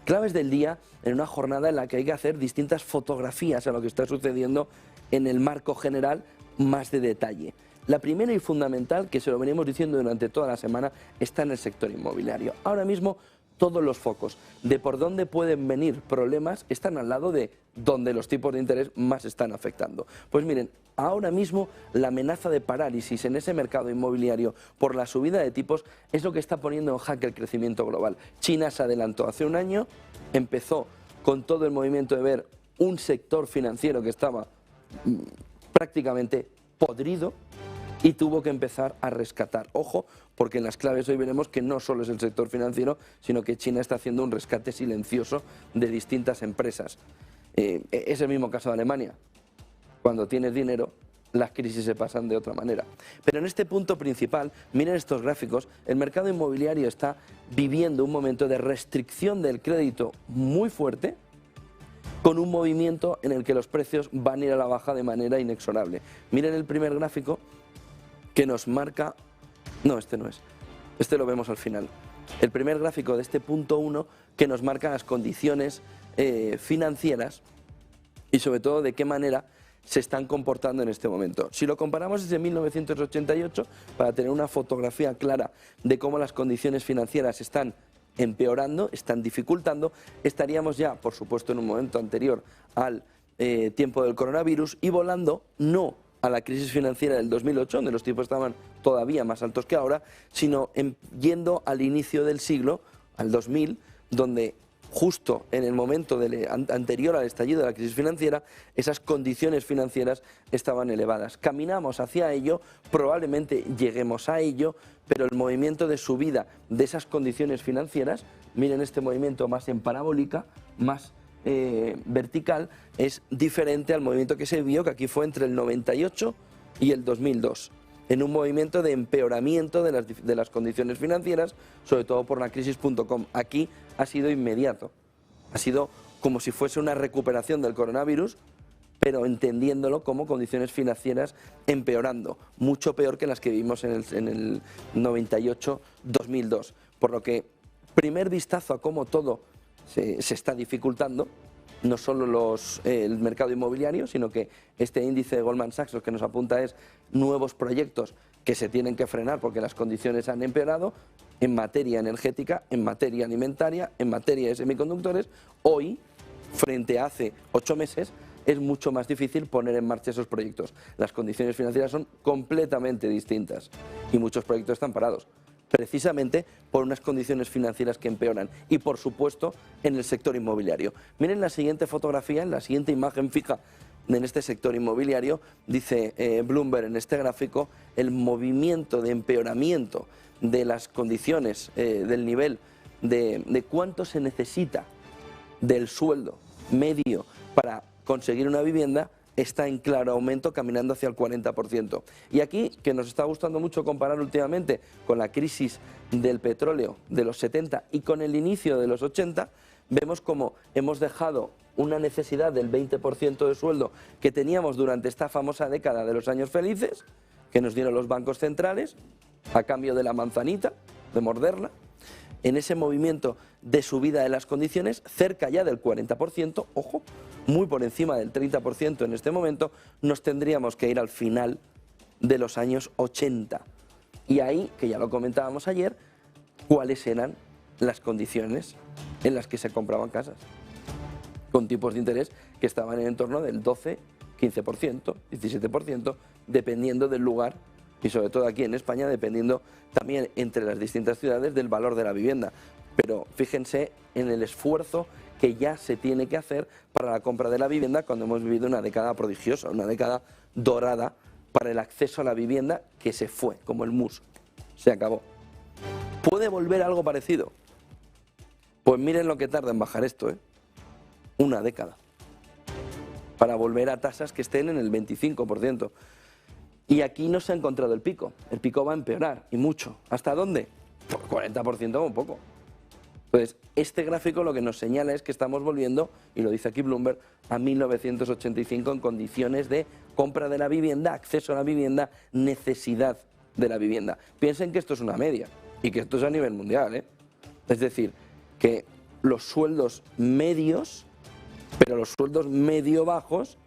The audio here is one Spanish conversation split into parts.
Claves del día en una jornada en la que hay que hacer distintas fotografías a lo que está sucediendo en el marco general más de detalle. La primera y fundamental, que se lo venimos diciendo durante toda la semana, está en el sector inmobiliario. Ahora mismo todos los focos de por dónde pueden venir problemas están al lado de donde los tipos de interés más están afectando. Pues miren, ahora mismo la amenaza de parálisis en ese mercado inmobiliario por la subida de tipos es lo que está poniendo en jaque el crecimiento global. China se adelantó hace un año, empezó con todo el movimiento de ver un sector financiero que estaba prácticamente podrido y tuvo que empezar a rescatar. Ojo, porque en las claves hoy veremos que no solo es el sector financiero, sino que China está haciendo un rescate silencioso de distintas empresas. Es el mismo caso de Alemania. Cuando tienes dinero, las crisis se pasan de otra manera. Pero en este punto principal, miren estos gráficos, el mercado inmobiliario está viviendo un momento de restricción del crédito muy fuerte, con un movimiento en el que los precios van a ir a la baja de manera inexorable. Miren el primer gráfico que nos marca... No, este no es. Este lo vemos al final. El primer gráfico de este punto 1 que nos marca las condiciones financieras y sobre todo de qué manera se están comportando en este momento. Si lo comparamos desde 1988, para tener una fotografía clara de cómo las condiciones financieras están empeorando, están dificultando, estaríamos ya, por supuesto, en un momento anterior al tiempo del coronavirus y volando no a la crisis financiera del 2008, donde los tipos estaban todavía más altos que ahora, sino yendo al inicio del siglo, al 2000, donde justo en el momento anterior al estallido de la crisis financiera, esas condiciones financieras estaban elevadas. Caminamos hacia ello, probablemente lleguemos a ello, pero el movimiento de subida de esas condiciones financieras, miren este movimiento más en parabólica, más vertical, es diferente al movimiento que se vio, que aquí fue entre el 98 y el 2002, en un movimiento de empeoramiento de las condiciones financieras, sobre todo por la crisis.com. Aquí ha sido inmediato, ha sido como si fuese una recuperación del coronavirus, pero entendiéndolo como condiciones financieras empeorando, mucho peor que las que vimos en el 98-2002. Por lo que, primer vistazo a cómo todo se está dificultando, no solo el mercado inmobiliario, sino que este índice de Goldman Sachs lo que nos apunta es nuevos proyectos que se tienen que frenar porque las condiciones han empeorado en materia energética, en materia alimentaria, en materia de semiconductores. Hoy, frente a hace 8 meses, es mucho más difícil poner en marcha esos proyectos. Las condiciones financieras son completamente distintas y muchos proyectos están parados, precisamente por unas condiciones financieras que empeoran y, por supuesto, en el sector inmobiliario. Miren la siguiente fotografía, en la siguiente imagen fija en este sector inmobiliario, dice Bloomberg en este gráfico, el movimiento de empeoramiento de las condiciones, del nivel de cuánto se necesita del sueldo medio para conseguir una vivienda, está en claro aumento, caminando hacia el 40%. Y aquí, que nos está gustando mucho comparar últimamente con la crisis del petróleo de los 70 y con el inicio de los 80, vemos como hemos dejado una necesidad del 20% de sueldo que teníamos durante esta famosa década de los años felices, que nos dieron los bancos centrales, a cambio de la manzanita, de morderla. En ese movimiento de subida de las condiciones, cerca ya del 40%, ojo, muy por encima del 30% en este momento, nos tendríamos que ir al final de los años 80. Y ahí, que ya lo comentábamos ayer, cuáles eran las condiciones en las que se compraban casas, con tipos de interés que estaban en torno del 12, 15%, 17%, dependiendo del lugar y sobre todo aquí en España, dependiendo también entre las distintas ciudades del valor de la vivienda. Pero fíjense en el esfuerzo que ya se tiene que hacer para la compra de la vivienda cuando hemos vivido una década prodigiosa, una década dorada para el acceso a la vivienda que se fue, como el mus, se acabó. ¿Puede volver algo parecido? Pues miren lo que tarda en bajar esto, una década, para volver a tasas que estén en el 25%. Y aquí no se ha encontrado el pico va a empeorar, y mucho. ¿Hasta dónde? Por 40% como poco. Entonces, este gráfico lo que nos señala es que estamos volviendo, y lo dice aquí Bloomberg, a 1985 en condiciones de compra de la vivienda, acceso a la vivienda, necesidad de la vivienda. Piensen que esto es una media y que esto es a nivel mundial, Es decir, que los sueldos medios, pero los sueldos medio bajos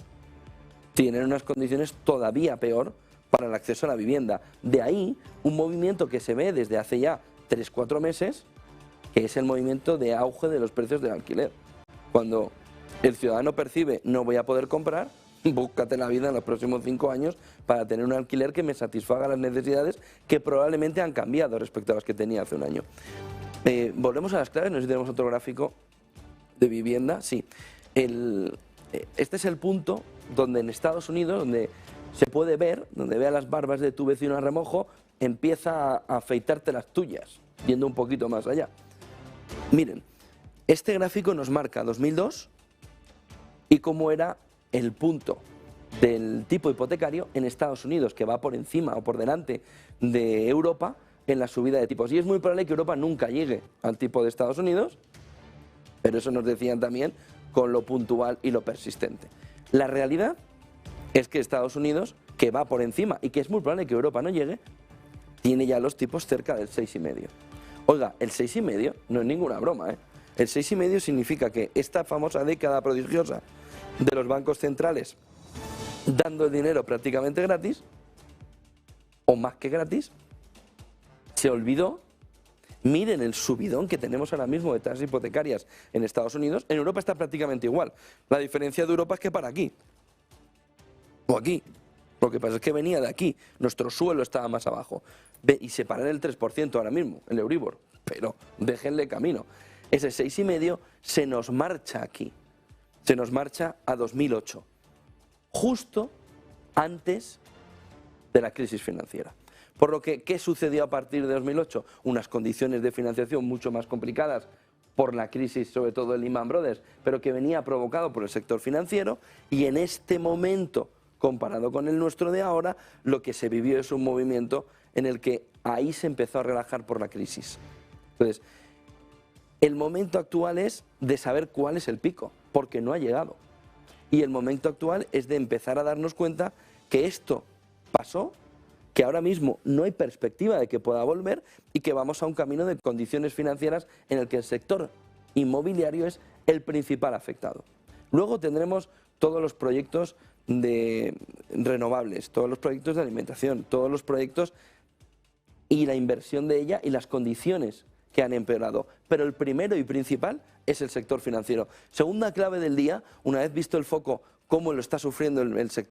tienen unas condiciones todavía peor para el acceso a la vivienda. De ahí un movimiento que se ve desde hace ya 3-4 meses, que es el movimiento de auge de los precios del alquiler. Cuando el ciudadano percibe no voy a poder comprar, búscate la vida en los próximos 5 años para tener un alquiler que me satisfaga las necesidades que probablemente han cambiado respecto a las que tenía hace un año. Volvemos a las claves, no sé si tenemos otro gráfico de vivienda. Sí, este es el punto donde en Estados Unidos, donde se puede ver, donde vea las barbas de tu vecino a remojo, empieza a afeitarte las tuyas, yendo un poquito más allá. Miren, este gráfico nos marca 2002 y cómo era el punto del tipo hipotecario en Estados Unidos, que va por encima o por delante de Europa en la subida de tipos. Y es muy probable que Europa nunca llegue al tipo de Estados Unidos, pero eso nos decían también con lo puntual y lo persistente. La realidad es que Estados Unidos, que va por encima y que es muy probable que Europa no llegue, tiene ya los tipos cerca del 6,5. Oiga, el 6,5 no es ninguna broma, ¿eh? El 6,5 significa que esta famosa década prodigiosa de los bancos centrales dando el dinero prácticamente gratis, o más que gratis, se olvidó. Miren el subidón que tenemos ahora mismo de tasas hipotecarias en Estados Unidos. En Europa está prácticamente igual. La diferencia de Europa es que para aquí, o aquí. Lo que pasa es que venía de aquí, nuestro suelo estaba más abajo. Y se para en el 3% ahora mismo, el Euribor. Pero déjenle camino. Ese 6,5 se nos marcha aquí. Se nos marcha a 2008. Justo antes de la crisis financiera. Por lo que, ¿qué sucedió a partir de 2008? Unas condiciones de financiación mucho más complicadas por la crisis, sobre todo de Lehman Brothers, pero que venía provocado por el sector financiero, y en este momento, comparado con el nuestro de ahora, lo que se vivió es un movimiento en el que ahí se empezó a relajar por la crisis. Entonces, el momento actual es de saber cuál es el pico, porque no ha llegado. Y el momento actual es de empezar a darnos cuenta que esto pasó, que ahora mismo no hay perspectiva de que pueda volver y que vamos a un camino de condiciones financieras en el que el sector inmobiliario es el principal afectado. Luego tendremos todos los proyectos de renovables, todos los proyectos de alimentación, todos los proyectos y la inversión de ella y las condiciones que han empeorado. Pero el primero y principal es el sector financiero. Segunda clave del día, una vez visto el foco, cómo lo está sufriendo el sector